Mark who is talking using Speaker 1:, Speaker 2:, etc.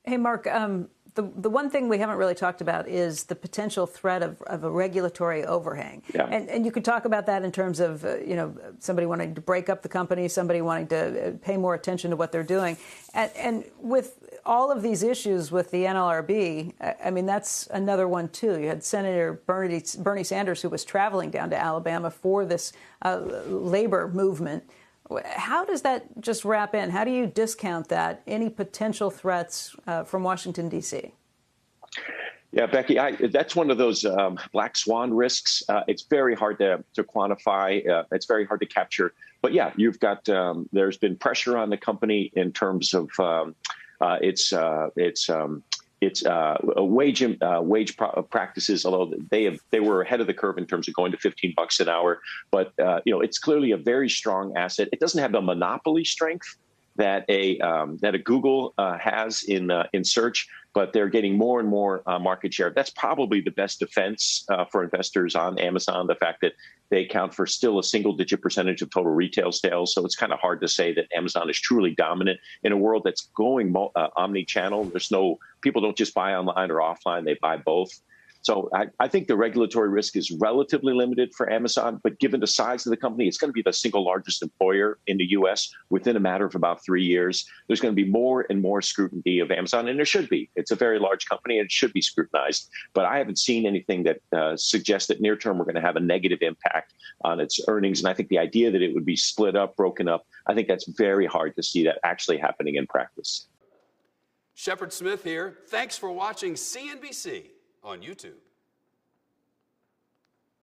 Speaker 1: Hey, Mark, the one thing we haven't really talked about is the potential threat of a regulatory overhang.
Speaker 2: Yeah.
Speaker 1: And you could talk about that in terms of, somebody wanting to break up the company, somebody wanting to pay more attention to what they're doing. And with all of these issues with the NLRB, I mean, that's another one, too. You had Senator Bernie Sanders, who was traveling down to Alabama for this labor movement. How does that just wrap in? How do you discount that, any potential threats from Washington, D.C.?
Speaker 2: Yeah, Becky, that's one of those black swan risks. It's very hard to quantify. It's very hard to capture. But yeah, you've got there's been pressure on the company in terms of its wage practices, although they were ahead of the curve in terms of going to $15 an hour. But it's clearly a very strong asset. It doesn't have the monopoly strength that a Google has in search, but they're getting more and more market share. That's probably the best defense for investors on Amazon, the fact that they account for still a single-digit percentage of total retail sales. So it's kind of hard to say that Amazon is truly dominant in a world that's going omni-channel. People don't just buy online or offline; they buy both. So I think the regulatory risk is relatively limited for Amazon, but given the size of the company, it's going to be the single largest employer in the U.S. within a matter of about 3 years. There's going to be more and more scrutiny of Amazon, and there should be. It's a very large company, and it should be scrutinized. But I haven't seen anything that suggests that near term we're going to have a negative impact on its earnings. And I think the idea that it would be split up, broken up, I think that's very hard to see that actually happening in practice.
Speaker 3: Shepard Smith here. Thanks for watching CNBC on YouTube.